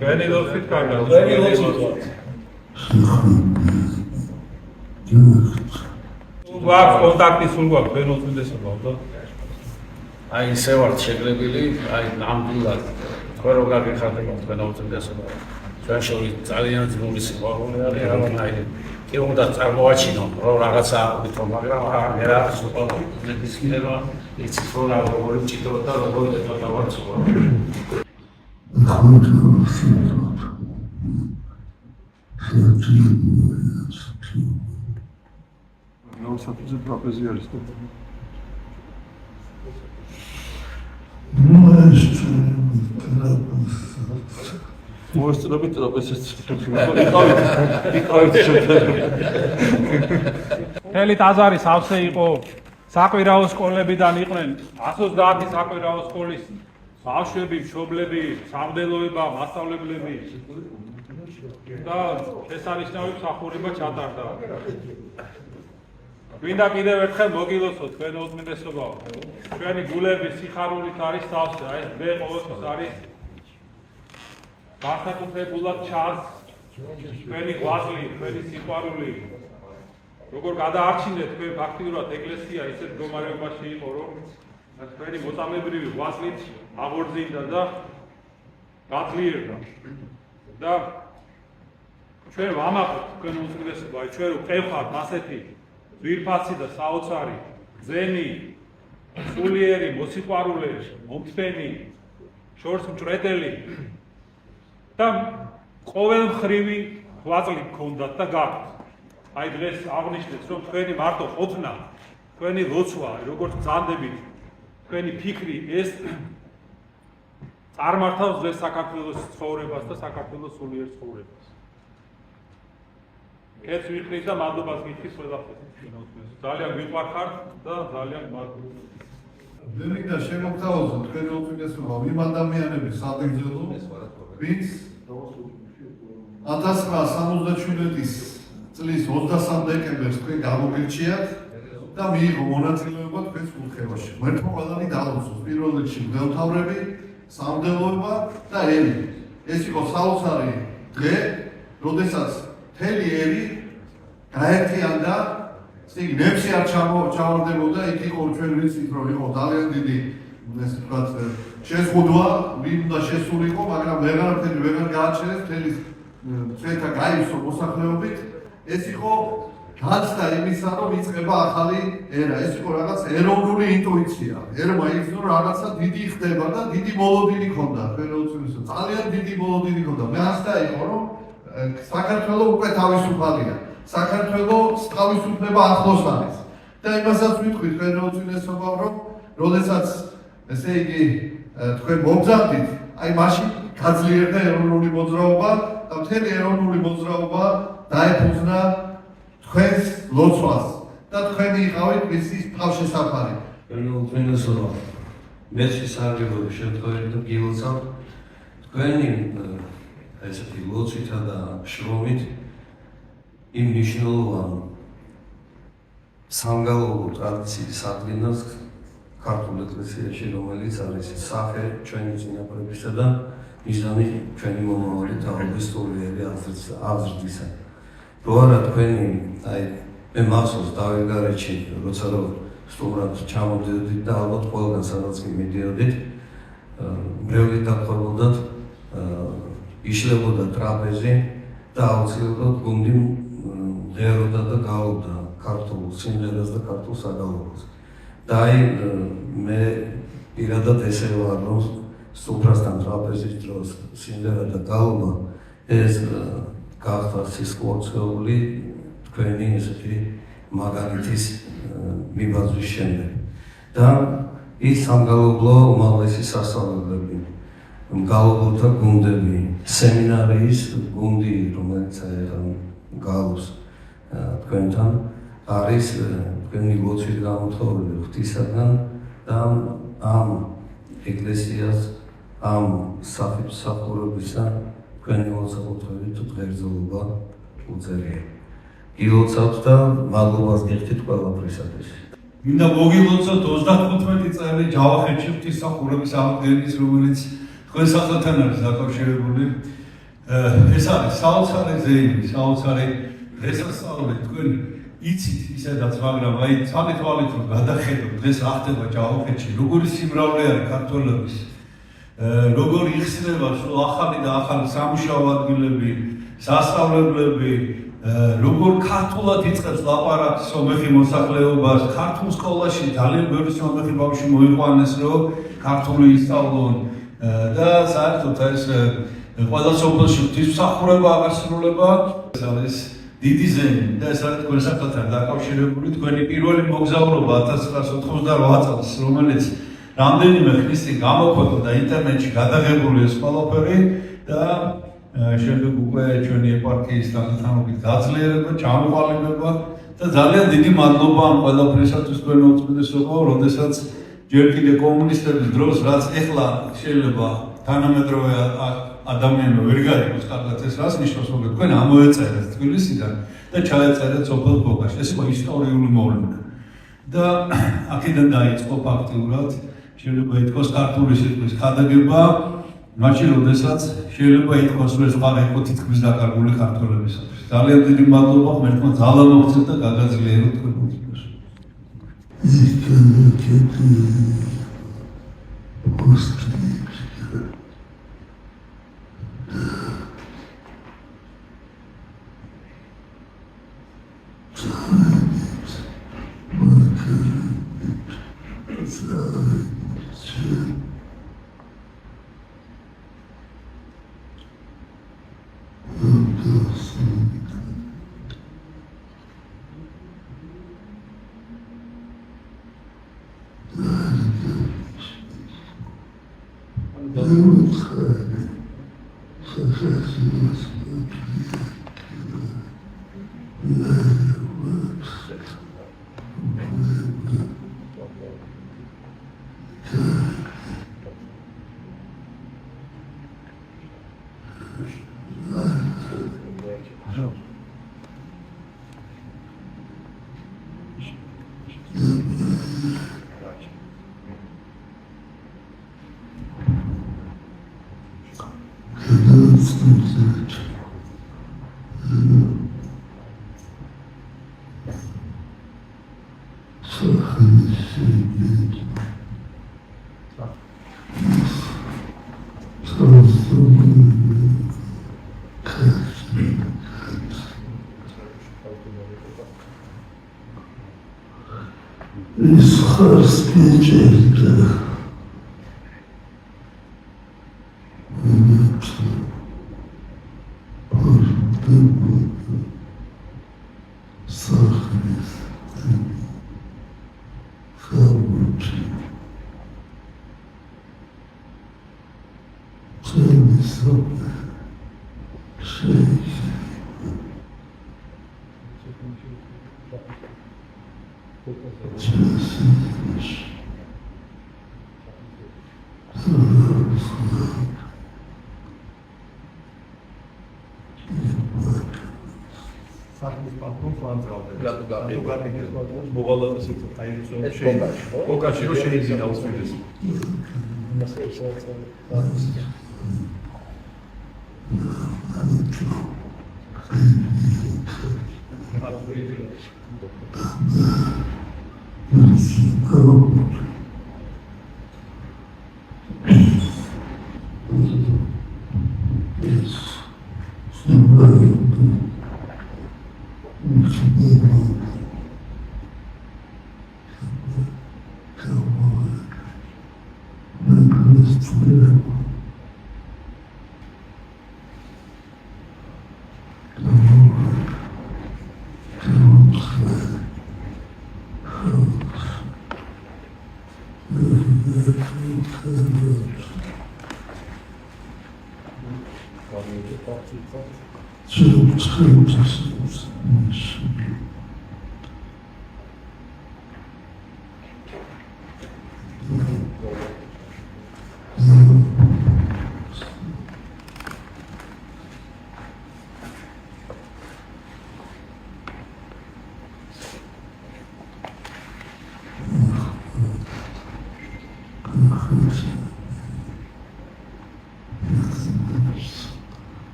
Beni dostit kardeş. Ვაქვს კონტაქტი სულ გვაქვს ბენოს მინდესობა. აი ისე ვართ შეგრებილი, აი ნამდვილად თქვენ რო გაგიხარდებათ ბენოს მინდესობა. ჩვენ შორის ძალიან ძნული სიყვარული არის, რამაინი კი უნდა წარმოაჩინო, რომ რაღაცა ვითომ, მაგრამ არა სულ ნებისმიერმა იცის რომ როგორი ჭიდროთ და როგორი დავარცხო. Sapıcı trapezi yarıştı. Მოესწრებით ტრაპეზით. მთელი ტაძარი სავსე იყო საკვირაო სკოლებიდან იყვნენ 130 საკვირაო სკოლის ბავშვები, მშობლები, სამდელოება, მასწავლებლები და შესანიშნავი მსახურება ჩატარდა. გვინდა კიდევ ერთხელ მოგილოცოთ თქვენ უწმინდესობაო. ჩვენი გულები სიხარულით არის სავსე, აი მე ყოველთვის არის განსაკუთრებულად ჩანს თქვენი ღვაწლი, თქვენი სიყვარული. როგორ გადაარჩინეთ თქვენ ფაქტიურად ეკლესია ისეთ მდგომარეობაში იყო, რომ თქვენი მოწამებრივი ღვაწლით აღორძინდა და გაძლიერდა. და ჩვენ ვამაყობთ თქვენ უწმინდესობა, ჩვენ რო ყევხართ ასეთი ძვირფასი და საოცარი, ძენი, სულიერი, მოსიყვარულე, მომთმენი, შორს მჭრეტელი და ყოველმხრივი ღვაწლი გქონდათ და გაქვთ. აი დღეს აღნიშნეთ, რომ თქვენი მარტო ყოფნა, თქვენი ლოცვა, როგორც ბრძანდებით, თქვენი ფიქრი ეს წარმართავს დღეს საქართველოს ცხოვრებას და საქართველოს სულიერ ცხოვრებას. ეს ვიხდით და მადლობას გითხრით ყველაფერს. ძალიან გვიყვარხართ და ძალიან მადლობა. Მინდა შემოგთავაზოთ თქვენ უწმინდესობა იმ ადამიანების სადგილო, ვინც 1977 წლის 23 დეკემბერს თქვენ გამოგირჩიათ და მიიღო მონაწილეობა თქვენს კურთხევაში. მერტო ყველანი დაალოცოს პირველ რიგში მღვდელმთავრები, სამდელოება და ერი. ეს იყო საოცარი დღე, როდესაც მთელი ერი გაერთიანდა, ნებში არ ჩავარდებოდა, იქ იყო ჩვენ ვიცით, რომ იყო ძალიან დიდი, ესე ვთქვათ, შეზღუდვა, ვინ უნდა შესულიყო, მაგრამ ვეღარაფერი ვეღარ გააჩერეს მთელი ჩვენთან გაივსო მოსახლეობით. ეს იყო გაცდა იმისა, რომ იწყება ახალი ერა. ეს იყო რაღაც ეროვნული ინტუიცია. ერმა იცნო, რომ რაღაცა დიდი ხდება და დიდი მოლოდინი ჰქონდა. ძალიან დიდი მოლოდინი ჰქონდა. მე ასდა იყო, რომ საქართველოს უკვე თავისუფალია. საქართველოს თავისუფლება ახლოს არის. და იმასაც ვიტყვით თქვენ უწმინდესობა, რომ როდესაც ესე იგი თქვენ მობრძანდით, აი მაშინ გაძლიერდა ეროვნული მოძრაობა და მთელი ეროვნული მოძრაობა დაეფუძნა თქვენს ლოცვას და თქვენი იყავით მისის თავშესაფარი. უწმინდესობა, მე შესაძლებელი შემთხვევით და გილოცავ თქვენი ესეთი ლოცვითა და შრომით იმ მნიშვნელოვან სამგალოვო ტრადიციის აღდგენას ქართულ ეკლესიაში, რომელიც არის სახე ჩვენი წინაპრებისა და მიზანი ჩვენი მომავალი თაობის სულიერი აზრდისა. რო არა თქვენი, აი მე მახსოვს დავით გარეჩი, როცა რომ სტუმრად ჩამოვდიოდით და ალბათ ყველგან სადაც კი მიდიოდით, მრევლით დაგხვდებოდათ, იშლებოდა ტრაპეზი და აუცილებლად გუნდი ღეროდა და გააუდა ქართულ სიმღერას და ქართულ საგალობლს. და აი მე პირადად ესე ვარ, რომ სუფრასთან ტრაპეზის დროს სიმღერა და გაალობა ეს გახდა სისხლოწეული თქვენი ესეთი მაგალითის მიბაძვის შემდეგ. და ის სამგალობლო უმაღლესი სასწავლებლები, მგალობელთა გუნდები, სემინარიის გუნდი, რომელიც გალობს თქვენთან, არის თქვენი ლოცვით გამოთხოვილი ღვთისაგან და ამ ეკლესიას, ამ სახელმსახურებისა თქვენი მოსაკუთრებით ღერძობა უწევია. გილოცავთ და მადლობას გიხდით ყველაფრისათვის. მინდა მოგილოცოთ 35 წელი ჯავახეთში ღვთისმსახურების აღდგენის, რომელიც თქვენ სახელთან არის დაკავშირებული. ეს არის საოცარი ზეიმი, საოცარი დღესასწაული, თქვენ იცით ისედაც, მაგრამ აი ცალით თვალით რომ გადახედოთ დღეს რა ხდება ჯავახეთში, როგორი სიმრავლე არის ქართველების, როგორი იხსნება სულ ახალი და ახალი სამუშაო ადგილები, სასწავლებლები, როგორ ქართულად იწყებს ლაპარაკს სომეხი მოსახლეობას, ქართულ სკოლაში ძალიან ბევრი სომეხი ბავშვი მოიყვანეს, რომ ქართული ისწავლონ და საერთოდ ეს ყველა სოფელში ღვთისმსახურება აღასრულება. ეს არის დიდი ზეიმი და ეს არის თქვენ სახელთან დაკავშირებული თქვენი პირველი მოგზაურობა 1988 წელს, რომელიც რამდენიმე ხნის წინ გამოქვეყნდა და ინტერნეტში გადაღებული ეს ყველაფერი და შემდეგ უკვე ჩვენი ეპარქიის თანხმობით გაძლიერება, ჩამოყალიბება და ძალიან დიდი მადლობა ამ ყველაფრისათვის თქვენ უწმიდესობო, როდესაც ჯერ კიდე კომუნისტების დროს, რაც ეხლა შეიძლება თანამედროვე ადამიანმა ვერ გაიგოს კარგად ეს რას ნიშნავს, რომ თქვენ ამოეწერეთ თბილისიდან და ჩაეწერეთ სოფელ ბოგაში. ეს იყო ისტორიული მოვლენა. და აქედან დაიწყო ფაქტიურად შეიძლება ითქვას ქართული სიტყვის ქადაგება, მაშინ როდესაც შეიძლება ითქვას, რომ ეს ყველა იყო თითქმის დაკარგული ქართველებისათვის. ძალიან დიდი მადლობა, ღმერთმა ძალა მოგცეთ და გაგაძლიეროთ თქვენ უწმიდეს.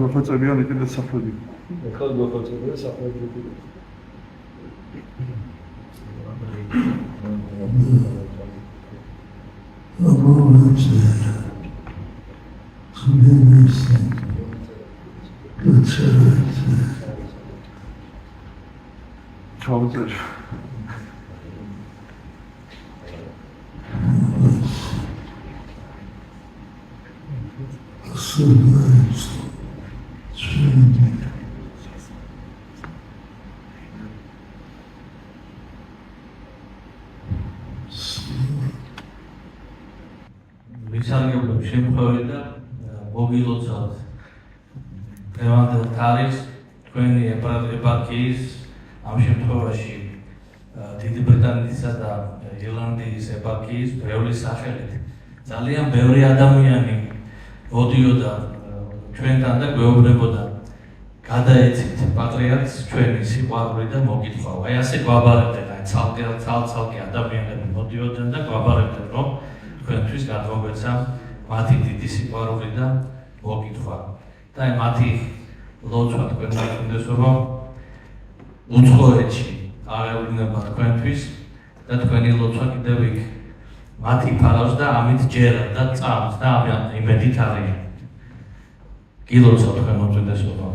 გახვეწებიან იყიდე საფრები. ახალ მოხოცებია საფრთხე. ჩავწერ. ვისარგებლებ შემთხვევით და მოგილოცავთ დღევანდელ თარიღს თქვენი ეპარქიის ამ შემთხვევაში დიდი ბრიტანეთისა და ირლანდიის ეპარქიის ბევრი სახელით ძალიან ბევრი ადამიანი მოდიოდა ჩვენთან და გვეუბნებოდა გადაეცით პატრიარქს ჩვენი სიყვარული და მოგითხვა. აი ასე გვაბარებდნენ, აი ცალკე ადამიანები მოდიოდნენ და გვაბარებდნენ, რომ თქვენთვის გადმოგვეცა მათი დიდი სიყვარული და მოგითხვა. და აი მათი ლოცვა თქვენ დაგვინდესობა უცხოეთში აღევლინება თქვენთვის და თქვენი ლოცვა კიდევ იქ მათი ფარავს და ამით ჯერა და წამს და იმედით არიან. გილოცავ თქვენ მოწვდესობა.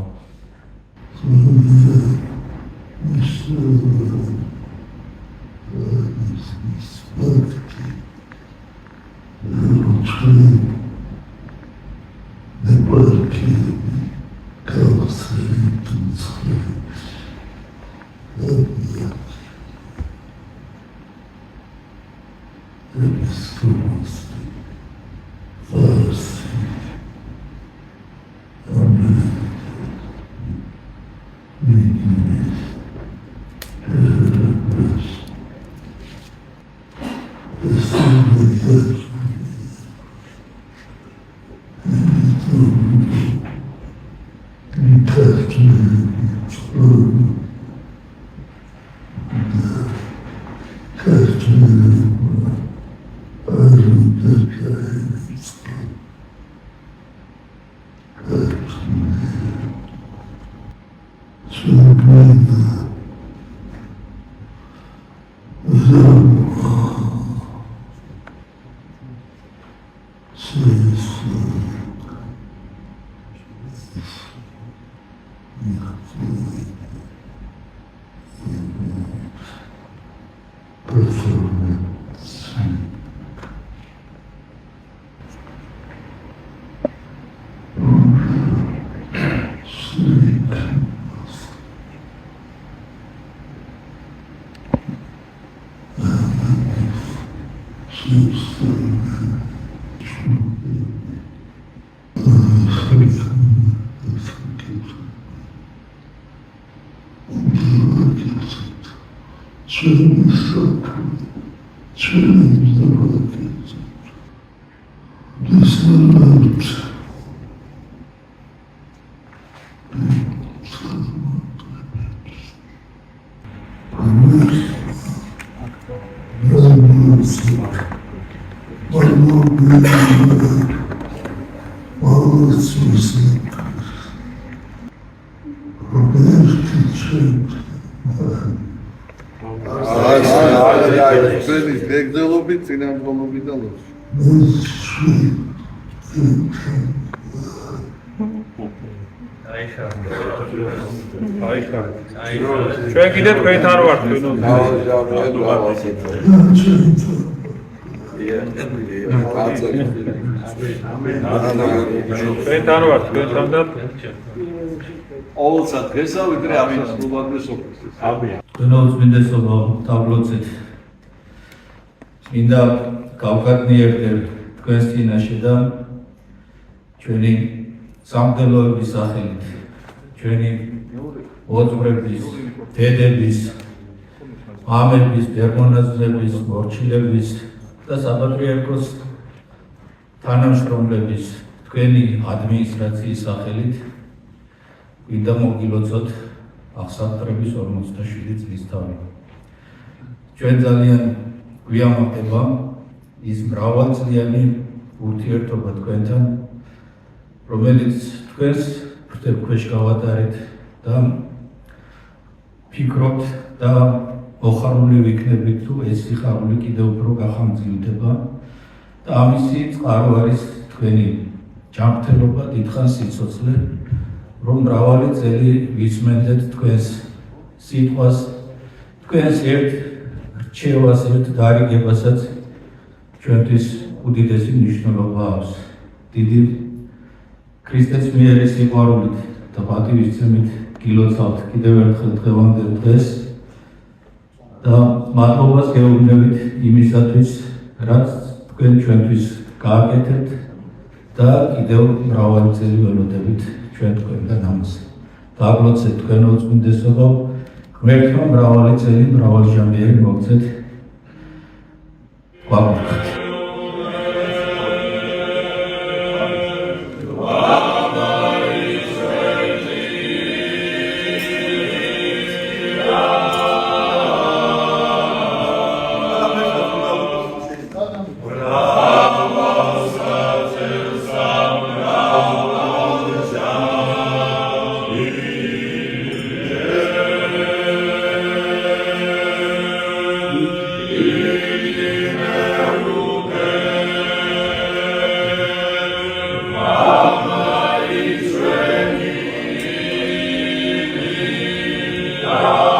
ჩვენ კიდე თქვენთან ვართ თქვენ. თქვენთან ვართ თქვენთან და ყოველსა დღესა ვიდრე ამის სულადმეს ოქროს. ამია. გენოუწმინდესობა დავლოცეთ. მინდა გავგადნიერდეთ თქვენს წინაშე და ჩვენი სამგელოების სახელით ჩვენი მოწვრების, დედების, მამების, ბერმონაზრების, მორჩილების და საპატრიარქოს თანამშრომლების თქვენი ადმინისტრაციის სახელით მინდა მოგილოცოთ აღსაყრების 47 წლისთავი. ჩვენ ძალიან გვიამაყება ის მრავალწლიანი ურთიერთობა თქვენთან, რომელიც თქვენს ფრთებქვეშ გავატარეთ და ფიქრობთ და მოხარული ვიქნებით, თუ ეს სიხარული კიდევ უფრო გახამძიმდება და ამისი წყარო არის თქვენი ჯანმრთელობა, დიდხანს სიცოცხლე, რომ მრავალი წელი ვისმენდეთ თქვენს სიტყვას, თქვენს ერთ რჩევას, ერთ გარიგებასაც ჩვენთვის უდიდესი მნიშვნელობა აქვს. დიდი ქრისტეს მიერი სიყვარულით და პატივისცემით გილოცავთ კიდევ ერთხელ დღევანდელ დღეს და მადლობას გეუბნებით იმისათვის, რაც თქვენ ჩვენთვის გააკეთებთ და კიდევ მრავალი წელი ველოდებით ჩვენ თქვენგან ამას. დაგლოცეთ თქვენო წმინდესობო, ღმერთმა მრავალი წელი, მრავალჟამიერი მოგცეთ. გვაგურთით. Amen.